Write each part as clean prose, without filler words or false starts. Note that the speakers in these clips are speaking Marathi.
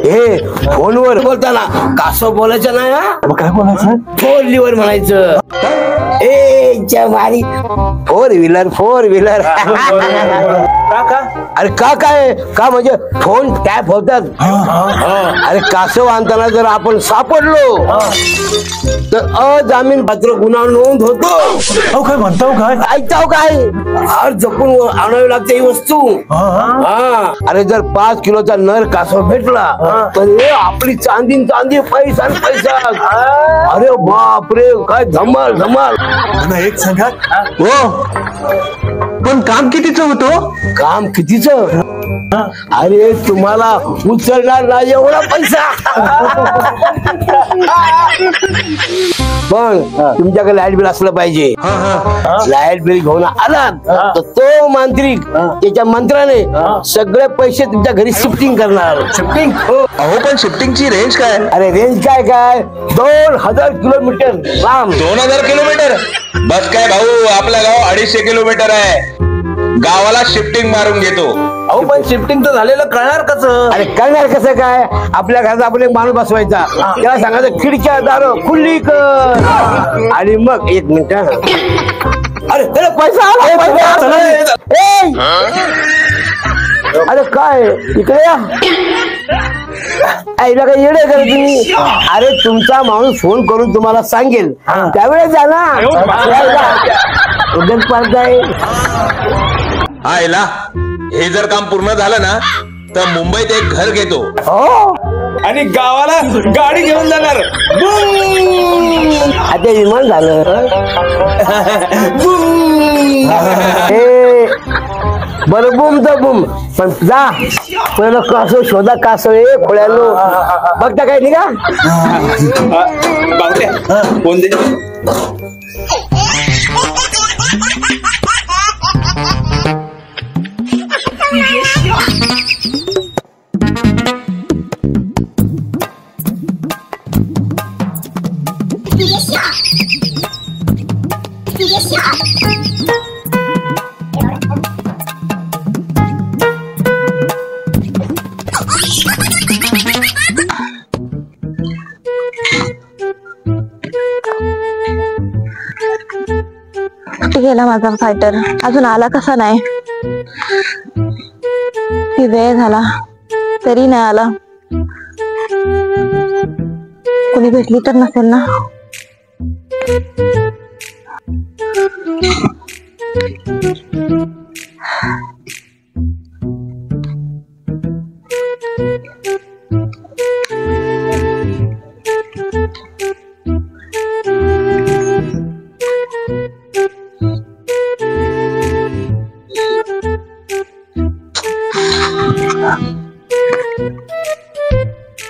हे फोनवर बोलताना कासव बोलायचं नाही हा. मग काय बोलायचं? 4 व्हीलर म्हणायचं. मारी 4 व्हीलर 4 व्हीलर. अरे काय का म्हणजे फोन टॅप होतात. अरे कासव आणताना जर आपण सापडलो तर अजामीन पात्र गुन्हा नोंद होतो. काय म्हणतो काय? ऐकताव काय? अरे जपून आणावी लागते ही वस्तू. अरे जर 5 किलोचा नर कासव भेटला तर आपली चांदी पैसा पैसा. अरे बापरे काय धमाल धमाल. एक सांगा हो पण काम कितीचं होतं? काम कितीचं? अरे तुम्हाला उचलणार नाही एवढा पैसा. पण तुमच्याकडे लाईट बिल असलं पाहिजे. लाईट बिल घेऊन आला तर तो मांत्रिक त्याच्या मंत्राने सगळे पैसे तुमच्या घरी शिफ्टिंग करणार. शिफ्टिंग हो. अहो पण शिफ्टिंगची रेंज काय? अरे रेंज काय 2000 किलोमीटर लांब. 2000 किलोमीटर? बस काय भाऊ, आपलं गाव 250 किलोमीटर आहे. गावाला शिफ्टिंग मारून घेतो. अहो पण शिफ्टिंग तर झालेलं कळणार कसं? अरे कळणार कसं काय? आपल्या घरात आपण एक माणूस बसवायचा, त्याला सांगायचं खिडक्या दार खुल्ली कर आणि मग 1 मिनिट. अरे पैसा आला. अरे काय इकडे या. आईला काय येडे कर तुम्ही? अरे तुमचा माणूस फोन करून तुम्हाला सांगेल त्यावेळेस जा ना. उद्याच पाळताय. आयला हे जर काम पूर्ण झालं ना तर मुंबईत एक घर घेतो. हो आणि गावाला गाडी घेऊन जाणार. आता विमान झालं. बरं बूम तर बूम. पण जा पहिलं कासव शोधा. कासव खोळ्यालो बघता काय निघा. कोण दे गेला माझा फायटर. अजून आला कसा नाही? ती वेळ झाला तरी नाही आला. कोणी भेटली तर नसेल ना?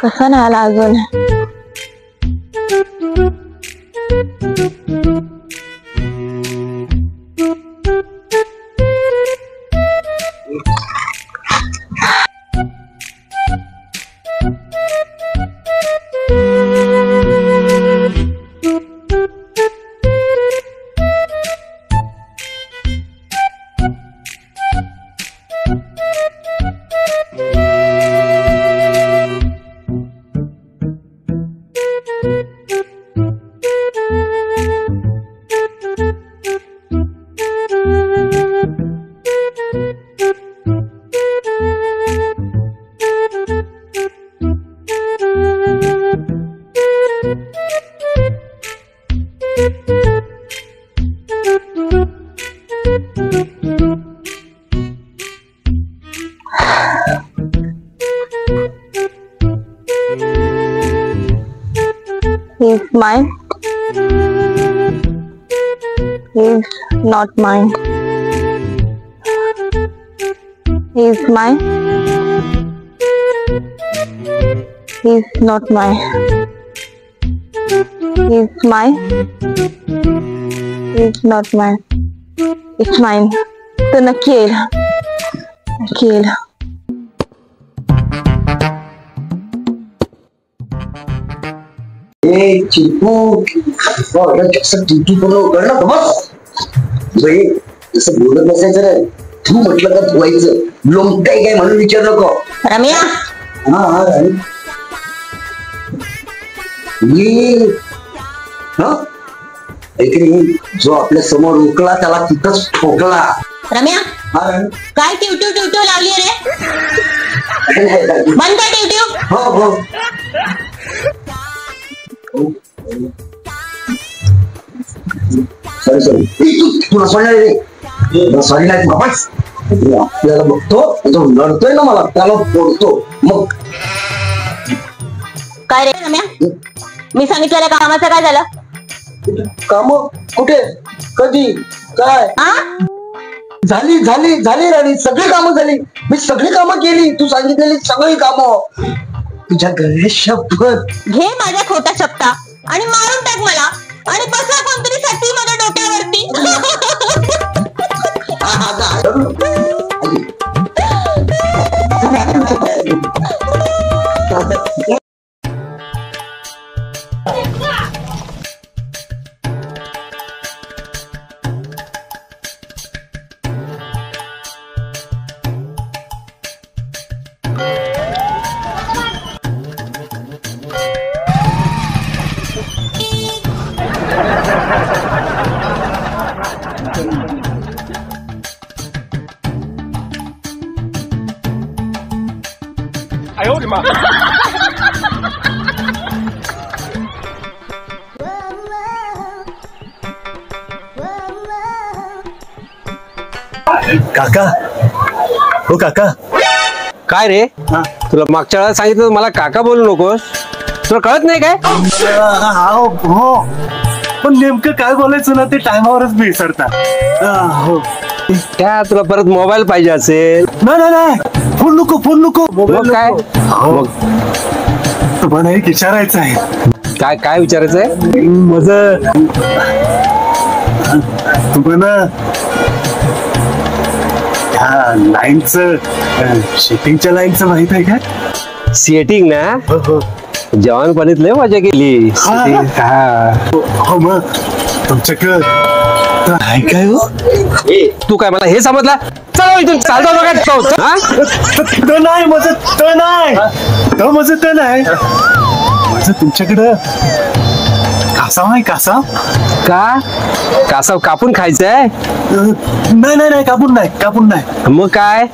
कसा नाही आला अजून? He's mine. He's not mine. He's mine. He's not mine. He's mine. He's not mine. It's mine. तो नक्की येईल. नक्की येईल. चिंटू कळलं का? बस जसं बोलत नसायचं रे. तू म्हटलं का धुवायचं लोमताय काय म्हणून विचार नको. रम्या हा मी जो आपल्या समोर रुकला त्याला तिथंच ठोकला. रम्या काय टिवटिव टिवटिव लावली रे? बंद कर टिवटिव. हो हो सॉरी सॉरी तुला सॉरी नाही रे. सॉरी नाही बाबाच. आपल्याला बघतो तो लढतोय ना मला त्याला फोडतो मग. काय रे रम्या, मी सांगितलेल्या कामाचं काय झालं? काम कुठे कधी काय? झाली झाली झाली राणी, सगळी कामं झाली. मी सगळी कामं केली, तू सांगितलेली सगळी कामं. तुझ्या गणेशपत घे माझ्या खोटा शब्दा आणि मारून टाक मला आणि बसा कोणतरी साठी माझ्या डोक्यावरती. काका हो काका. काय रे, तुला मागच्या वेळेला सांगितलं मला काका बोलू नकोस, तुला कळत नाही काय? हो पण नेमकं काय बोलायचं ना ते टायमावरच विसरता. हो त्या तुला परत मोबाईल पाहिजे असेल. नाही नाही फोन नको फोन नको. मग काय? मग तुम्हाला एक विचारायचं आहे. काय काय विचारायचंय? माझं तुम्हाला ह्या लाईनचं शेटिंगच्या लाईनचं माहित आहे का? सेटिंग ना, हो जवानपणीत लय मजा केली. हो मग तुमच्याकडं आहे काय? हो तू काय मला हे समजला? चल इथून चालतो तो नाही माझं, तो नाही तो माझं, तो नाही माझं. तुमच्याकडं कासाव आहे? कासाव का? कासाव कापून खायचंय? नाही नाही नाही कापून नाही, कापून नाही. मग काय?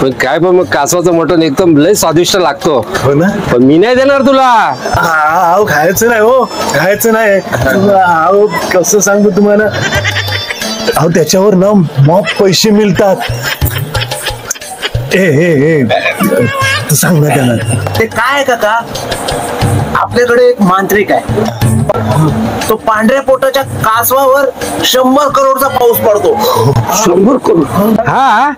पण मग कासवाचं मटण एकदम लय स्वादिष्ट लागतो. हो ना. पण मी नाही देणार तुला. अहो खायचं नाही, हो खायचं नाही. अहो कसं सांगू तुम्हाला, अहो त्याच्यावर ना मग पैसे मिळतात. ए तू सांग ना त्याला. ते काय काका, आपल्याकडे एक मांत्रिक आहे, तो पांढऱ्या पोटाच्या कासवावर 100 करोडचा पाऊस पडतो. 100 करोड? हा